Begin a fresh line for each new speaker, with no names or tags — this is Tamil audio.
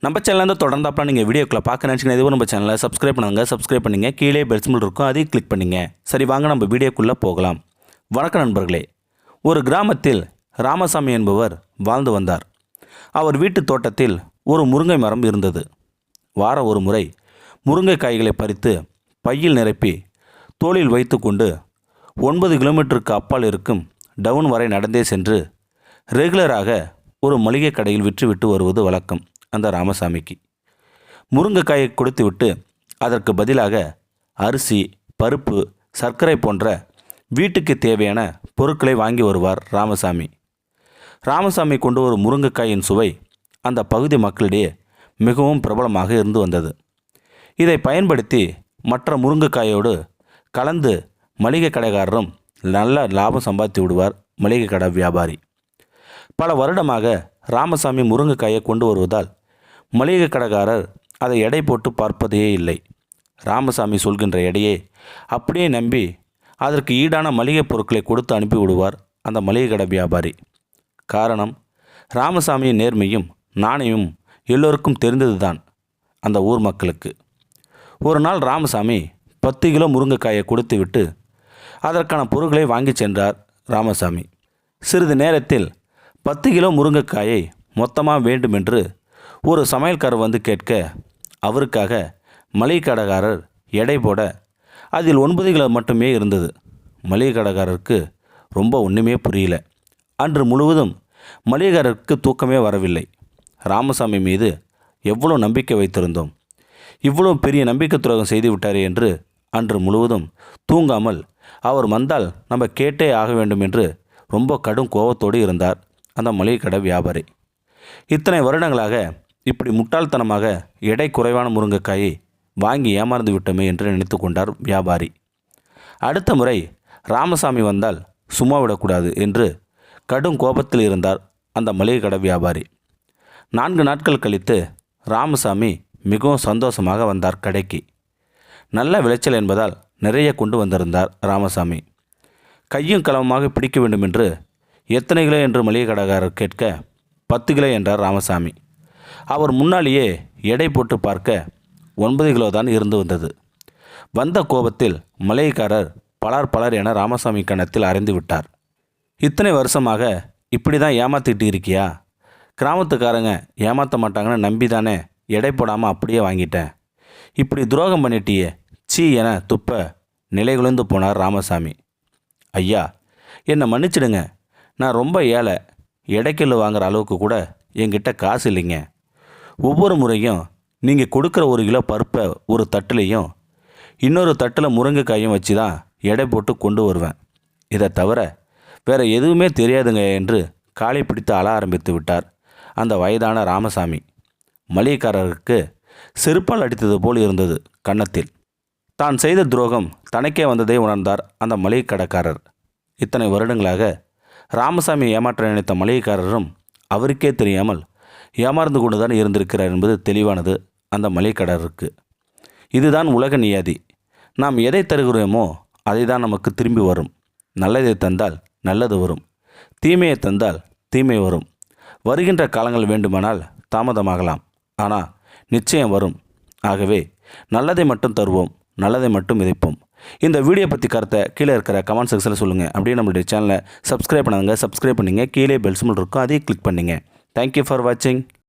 நம்ம சேனலில் தொடர்ந்தாப்பா நீங்கள் வீடியோக்குள்ள பார்க்க நினச்சிங்கன்னா இதுவும் நம்ம சேனலை சப்ஸ்கிரைப் பண்ணுங்க கீழே பெல் சிம்பிள் இருக்கும் அதையும் கிளிக் பண்ணுங்க. சரி வாங்க நம்ம வீடியோக்குள்ளே போகலாம். வணக்கம் நண்பர்களே. ஒரு கிராமத்தில் ராமசாமி என்பவர் வாழ்ந்து வந்தார். அவர் வீட்டு தோட்டத்தில் ஒரு முருங்கை மரம் இருந்தது. வாரம் ஒரு முறை முருங்கை காய்களை பறித்து பையில் நிரப்பி தோளில் வைத்து கொண்டு 9 கிலோமீட்டருக்கு அப்பால் இருக்கும் டவுன் வரை நடந்தே சென்று ரெகுலராக ஒரு மளிகை கடையில் விற்றுவிட்டு வருவது வழக்கம். அந்த ராமசாமிக்கு முருங்கைக்காயை கொடுத்துவிட்டு அதற்கு பதிலாக அரிசி, பருப்பு, சர்க்கரை போன்ற வீட்டுக்கு தேவையான பொருட்களை வாங்கி வருவார் ராமசாமி. ராமசாமி கொண்டு வரும் முருங்கைக்காயின் சுவை அந்த பகுதி மக்களிடையே மிகவும் பிரபலமாக இருந்து வந்தது. இதை பயன்படுத்தி மற்ற முருங்கைக்காயோடு கலந்து மளிகை கடைக்காரரும் நல்ல லாபம் சம்பாதித்து விடுவார் மளிகை கடை வியாபாரி. பல வருடமாக ராமசாமி முருங்கைக்காயை கொண்டு வருவதால் மளிகை கடைக்காரர் அதை எடை போட்டு பார்ப்பதே இல்லை. ராமசாமி சொல்கின்ற எடையை அப்படியே நம்பி அதற்கு ஈடான மளிகை பொருட்களை கொடுத்து அனுப்பி விடுவார் அந்த மளிகை கடை வியாபாரி. காரணம், ராமசாமியின் நேர்மையும் நாணயமும் எல்லோருக்கும் தெரிந்ததுதான் அந்த ஊர் மக்களுக்கு. ஒரு நாள் ராமசாமி 10 கிலோ முருங்கைக்காயை கொடுத்து விட்டு அதற்கான பொருட்களை வாங்கி சென்றார் ராமசாமி. சிறிது நேரத்தில் 10 கிலோ முருங்கைக்காயை மொத்தமாக வேண்டுமென்று ஒரு சமையல்காரர் வந்து கேட்க அவருக்காக மளிகை கடைக்காரர் எடை போட அதில் 9 கிலோ மட்டுமே இருந்தது. மளிகை கடைக்காரருக்கு ரொம்ப ஒன்றுமே புரியல. அன்று முழுவதும் மளிகைக்காரருக்கு தூக்கமே வரவில்லை. ராமசாமி மீது எவ்வளோ நம்பிக்கை வைத்திருந்தோம், இவ்வளோ பெரிய நம்பிக்கை துரோகம் செய்து விட்டாரே என்று அன்று முழுவதும் தூங்காமல் அவர் வந்தால் நம்ம கேட்டே ஆக வேண்டும் என்று ரொம்ப கடும் கோபத்தோடு இருந்தார் அந்த மளிகை கடை வியாபாரி. இத்தனை வருடங்களாக இப்படி முட்டாள்தனமாக எடை குறைவான முருங்கைக்காயை வாங்கி ஏமாந்து விட்டோமே என்று நினைத்து கொண்டார் வியாபாரி. அடுத்த முறை ராமசாமி வந்தால் சும்மா விடக்கூடாது என்று கடும் கோபத்தில் இருந்தார் அந்த மளிகை கடை வியாபாரி. 4 நாட்கள் கழித்து ராமசாமி மிகவும் சந்தோஷமாக வந்தார் கடைக்கு. நல்ல விளைச்சல் என்பதால் நிறைய கொண்டு வந்திருந்தார் ராமசாமி. கையும் களவுமாக பிடிக்க வேண்டும் என்று எத்தனை கிலோ என்று மளிகை கடைக்காரர் கேட்க 10 கிலோ என்றார் ராமசாமி. அவர் முன்னாலேயே எடை போட்டு பார்க்க 9 கிலோ தான் இருந்து வந்தது. வந்த கோபத்தில் மளிகைக்காரர் பலார் என ராமசாமி கன்னத்தில் அறைந்து விட்டார். இத்தனை வருஷமாக இப்படி தான் ஏமாற்றிட்டு இருக்கியா? கிராமத்துக்காரங்க ஏமாற்ற மாட்டாங்கன்னு நம்பி தானே எடை போடாமல் அப்படியே வாங்கிட்டேன். இப்படி துரோகம் பண்ணிட்டியே, சீ என துப்ப நிலைகுலைந்து போனார் ராமசாமி. ஐயா, என்னை மன்னிச்சிடுங்க. நான் ரொம்ப ஏழை. எடைக்கல் வாங்குகிற அளவுக்கு கூட என்கிட்ட காசு இல்லைங்க. ஒவ்வொரு முறையும் நீங்கள் கொடுக்குற 1 கிலோ பருப்பை ஒரு தட்டுலையும் இன்னொரு தட்டில் முருங்கைக்காயும் வச்சு தான் எடை போட்டு கொண்டு வருவேன். இதை தவிர வேறு எதுவுமே தெரியாதுங்க என்று காலை பிடித்து அழ ஆரம்பித்து விட்டார் அந்த வயதான ராமசாமி. மளிகைக்காரருக்கு செருப்பால் அடித்தது போல் இருந்தது கன்னத்தில். தான் செய்த துரோகம் தனக்கே வந்ததை உணர்ந்தார் அந்த மளிகை கடைக்காரர். இத்தனை வருடங்களாக ராமசாமி ஏமாற்ற நினைத்த மளிகைக்காரரும் அவருக்கே தெரியாமல் ஏமாந்து கொண்டு தான் இருந்திருக்கிறார் என்பது தெளிவானது அந்த மளிகைக்காரருக்கு. இதுதான் உலக நியதி. நாம் எதை தருகிறோமோ அதை தான் நமக்கு திரும்பி வரும். நல்லதை தந்தால் நல்லது வரும், தீமையை தந்தால் தீமை வரும். வருகின்ற காலங்கள் வேண்டுமானால் தாமதமாகலாம், ஆனால் நிச்சயம் வரும். ஆகவே நல்லதை மட்டும் தருவோம், நல்லதை மட்டும் விதைப்போம். இந்த வீடியோ பற்றி கருத்தை கீழே இருக்கிற கமெண்ட் செக்ஷனில் சொல்லுங்கள். அப்படியே நம்மளுடைய சேனலை சப்ஸ்கிரைப் பண்ணுங்க. கீழே பெல் சிம்பிள் இருக்கும், அதையும் கிளிக் பண்ணுங்கள். தேங்க்யூ ஃபார் வாட்சிங்.